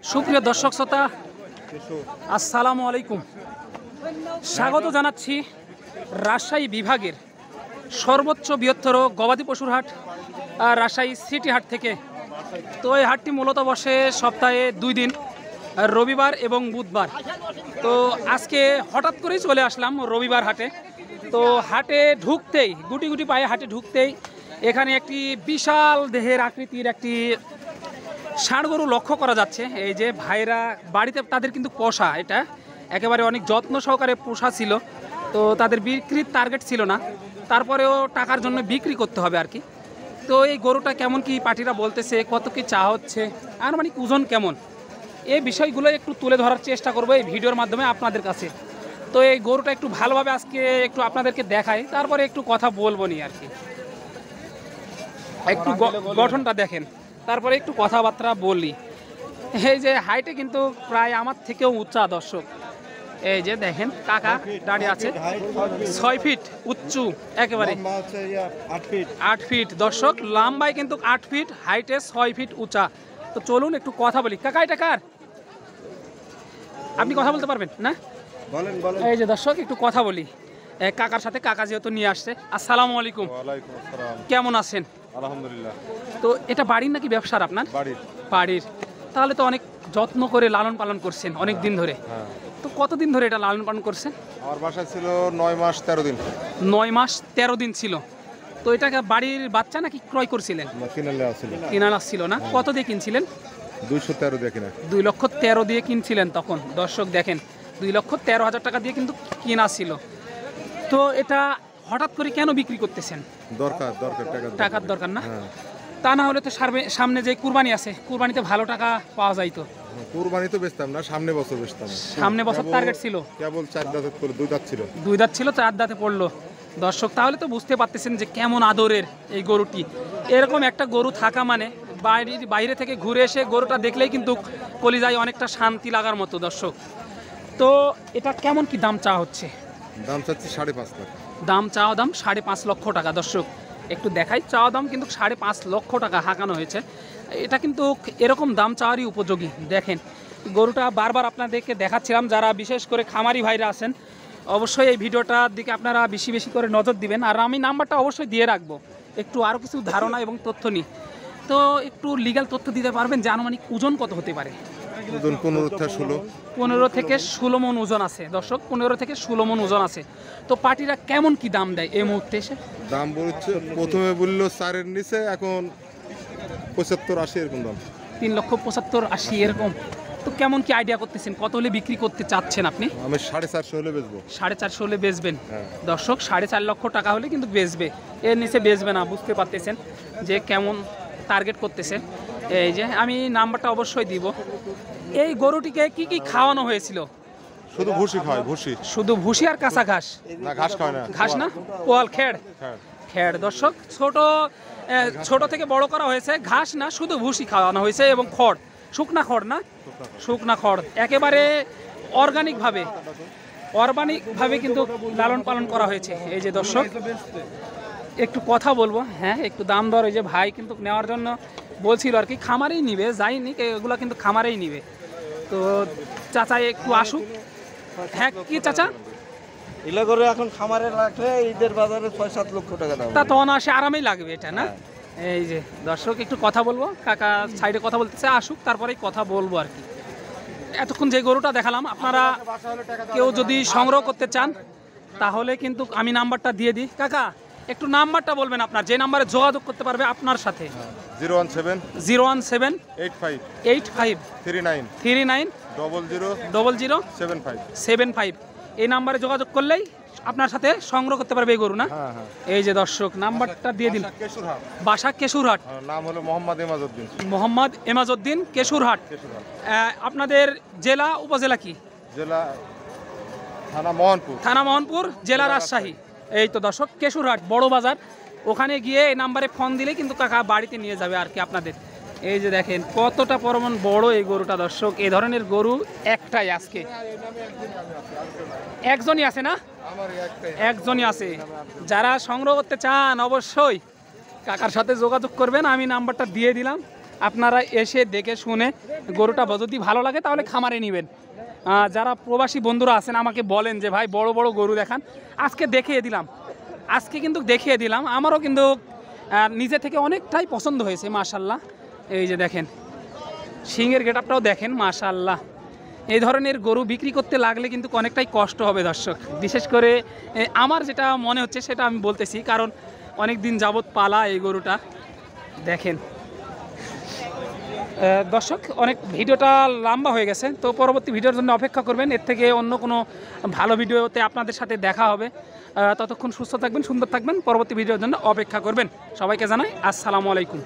সুপ্রিয় দর্শক শ্রোতা, আসসালামু আলাইকুম। স্বাগত জানাচ্ছি রাজশাহী বিভাগের সর্বোচ্চ বৃহত্তর গবাদি পশুর হাট রাজশাহী সিটি হাট থেকে। তো এই হাটটি মূলত বসে সপ্তাহে 2 দিন, রবিবার এবং বুধবার। তো আজকে হঠাৎ করেই চলে আসলাম রবিবার হাটে। তো হাটে ঢুকতেই গুটি গুটি পায়ে হাটে ঢুকতেই এখানে একটি বিশাল দেহের আকৃতির একটি ষাঁড় গরু লক্ষ্য করা যাচ্ছে। এই যে ভাইরা বাড়িতে তাদের কিন্তু পোষা, এটা একেবারে অনেক যত্ন সহকারে পোষা ছিল। তো তাদের বিক্রির টার্গেট ছিল না, তারপরেও টাকার জন্য বিক্রি করতে হবে আর কি। তো এই গরুটা কেমন কি পার্টিরা বলতেছে, কত কি চা হচ্ছে, আর মানে ওজন কেমন, এই বিষয়গুলো একটু তুলে ধরার চেষ্টা করবো এই ভিডিওর মাধ্যমে আপনাদের কাছে। তো এই গরুটা একটু ভালোভাবে আজকে একটু আপনাদেরকে দেখাই, তারপরে একটু কথা বলবো নি আর কি। একটু গঠনটা দেখেন, তারপরে একটু কথাবার্তা বলি। এই যে হাইটে কিন্তু প্রায় আমার থেকেও উঁচা দর্শক। এই যে দেখেন কাকা দাঁড়িয়ে আছে, 6 ফিট উঁচু, একেবারে 8 ফিট দর্শক, লম্বায় কিন্তু 8 ফিট, হাইটে 6 ফিট উঁচা। তো চলুন একটু কথা বলি। কাকা এটা কার? আপনি কথা বলতে পারবেন না? বলেন বলেন। এই যে দর্শক একটু কথা বলি কাকার সাথে। কাকা যেহেতু নিয়ে আসছে। আসসালামু আলাইকুম। ওয়ালাইকুম আসসালাম। কেমন আছেন? আলহামদুলিল্লাহ। তো এটা বাড়ির নাকি ব্যবসার আপনার? বাড়ির। তাহলে তো অনেক যত্ন করে লালন পালন করছেন অনেক দিন ধরে। তো কতদিন ধরে এটা লালন পালন করছেন? আমার বাসায় ছিল 9 মাস 13 দিন। 9 মাস 13 দিন ছিল। তো এটাকে বাড়ির বাচ্চা নাকি ক্রয় করছিলেন? কিনা ছিল না। কত দিয়ে কিনছিলেন? 213 দিয়ে কিনা। 2,13,000 দিয়ে কিনছিলেন তখন। দর্শক দেখেন, 2,13,000 টাকা দিয়ে কিন্তু কিনা ছিল। তো এটা হঠাৎ করে কেন বিক্রি করতেছেন? দরকার টাকার দরকার না? তা না হলে তো সামনে যে কুরবানি আছে, কুরবানিতে ভালো টাকা পাওয়া যায়। তো কুরবানি তো বেচতাম না, সামনে বছর বেচতাম। সামনে বছর টার্গেট ছিল কেবল 4 দাঁত করে 2 দাঁত ছিল। 2 দাঁত ছিল, 4 দাঁতে পড়লো। দর্শক তাহলে তো বুঝতে পারতেছেন যে কেমন আদরের এই গরুটি। এরকম একটা গরু থাকা মানে বাইরে থেকে ঘুরে এসে গরুটা দেখলেই কিন্তু কলিজায় অনেকটা শান্তি লাগার মতো দর্শক। তো এটা কেমন কি দাম চাওয়া হচ্ছে? দাম চাচ্ছি 5.5 লাখ। দাম চাওয়া দাম 5.5 লক্ষ টাকা দর্শক। একটু দেখাই, চাওয়া দাম কিন্তু 5.5 লক্ষ টাকা হাঁকানো হয়েছে। এটা কিন্তু এরকম দাম চাওয়ারই উপযোগী। দেখেন গরুটা বারবার আপনাদেরকে দেখাচ্ছিলাম, যারা বিশেষ করে খামারি ভাইরা আছেন অবশ্যই এই ভিডিওটার দিকে আপনারা বেশি বেশি করে নজর দিবেন। আর আমি নাম্বারটা অবশ্যই দিয়ে রাখবো, একটু আরও কিছু ধারণা এবং তথ্য নিই। তো একটু লিগ্যাল তথ্য দিতে পারবেন যে আনুমানিক ওজন কত হতে পারে? ওজন 15 থেকে 16 মন ওজন আছে দর্শক। 15 থেকে 16 মন ওজন আছে। তো পার্টিরা কেমন কি দাম দেয় এই মুহূর্তে এসে? দাম বলছে, প্রথমে বললো 4 এর নিচে, এখন 75-80 এরকম দাম। 3,75,80 এরকম। তো কেমন কি আইডিয়া করতেছেন, কত হলে বিক্রি করতে চাচ্ছেন আপনি? আমি 450 হলে বেচবো। 450 হলে বেচবেন দর্শক। 4.5 লক্ষ টাকা হলে কিন্তু বেচবে, এর নিচে বেচবে না। বুঝতে পারতেছেন যে কেমন টার্গেট করতেছে। এই যে আমি নাম্বারটা অবশ্যই দিব। এই গরুটিকে কি কি খাওয়ানো হয়েছিল? শুধু ভুসি খায়, ভুসি। শুধু ভুসি আর কাঁচা ঘাস? না, ঘাস খায় না। ঘাস না, পোয়াল খেড় দর্শক। ছোট থেকে বড় করা হয়েছে, ঘাস না, শুধু ভুসি খাওয়ানো হয়েছে এবং খড়, শুকনা খড় না, শুকনা খড়। একেবারে অর্গানিকভাবে কিন্তু লালন পালন করা হয়েছে। এই যে দর্শক একটু কথা বলবো। হ্যাঁ একটু দাম দর, এই যে ভাই কিন্তু নেওয়ার জন্য বলছিল আর কি, খামারেই নিবে, যাইনি এগুলো কিন্তু খামারেই নিবে। তো চাচা একটু আসুক। হ্যাঁ কি চাচা, এগুলো করে এখন খামারে রাখলে ঈদের বাজারে 6-7 লক্ষ টাকা দাম। তা তো অনায়াসে আরামেই লাগবে এটা না? এই যে দর্শক একটু কথা বলবো, কাকা সাইডে কথা বলতেছে, আসুক তারপরেই কথা বলবো আর কি। এতক্ষণ যে গরুটা দেখালাম, আপনারা কেউ যদি সংগ্রহ করতে চান তাহলে কিন্তু আমি নাম্বারটা দিয়ে দিই। কাকা একটু নাম্বারটা বলবেন আপনার, যে নাম্বারে যোগাযোগ করতে পারবে আপনার সাথে। 017 85 39 00 75। এই নাম্বারে যোগাযোগ করলেই আপনার সাথে সংগ্রহ করতে পারবে এই গরু না? এই যে দর্শক নাম্বারটা দিয়ে দিন। বাসা কেশুরহাট, নাম হলো মোহাম্মদ এমাজউদ্দিন, কেশুরহাট। আপনাদের জেলা উপজেলা কি? জেলা থানা মোহনপুর, জেলা রাজশাহী। এই তো দর্শক কেশুরহাট বড় বাজার, ওখানে গিয়ে এই নাম্বারে ফোন দিলেই কিন্তু কাকা বাড়িতে নিয়ে যাবে আর কি আপনাদের। এই যে দেখেন কতটা পরিমাণ বড় এই গরুটা দর্শক। এই ধরনের গরু একটাই আজকে, একজনই আছে না? একজনই আছে। যারা সংগ্রহ করতে চান অবশ্যই কাকার সাথে যোগাযোগ করবেন, আমি নাম্বারটা দিয়ে দিলাম। আপনারা এসে দেখে শুনে গরুটা যদি ভালো লাগে তাহলে খামারে নেবেন। যারা প্রবাসী বন্ধুরা আছেন আমাকে বলেন যে ভাই বড় বড় গরু দেখান, আজকে দেখিয়ে দিলাম, আজকে কিন্তু দেখিয়ে দিলাম। আমারও কিন্তু নিজে থেকে অনেকটাই পছন্দ হয়েছে মাশাআল্লাহ। এই যে দেখেন সিংয়ের গেটআপটাও দেখেন মাশাআল্লাহ। এই ধরনের গরু বিক্রি করতে লাগলে কিন্তু অনেকটাই কষ্ট হবে দর্শক, বিশেষ করে আমার যেটা মনে হচ্ছে সেটা আমি বলতেছি, কারণ অনেক দিন যাবত পালা এই গরুটা। দেখেন দর্শক অনেক ভিডিওটা লম্বা হয়ে গেছে, তো পরবর্তী ভিডিওর জন্য অপেক্ষা করবেন। এর থেকে অন্য কোনো ভালো ভিডিওতে আপনাদের সাথে দেখা হবে। ততক্ষণ সুস্থ থাকবেন, সুন্দর থাকবেন, পরবর্তী ভিডিওর জন্য অপেক্ষা করবেন। সবাইকে জানাই আসসালামু আলাইকুম।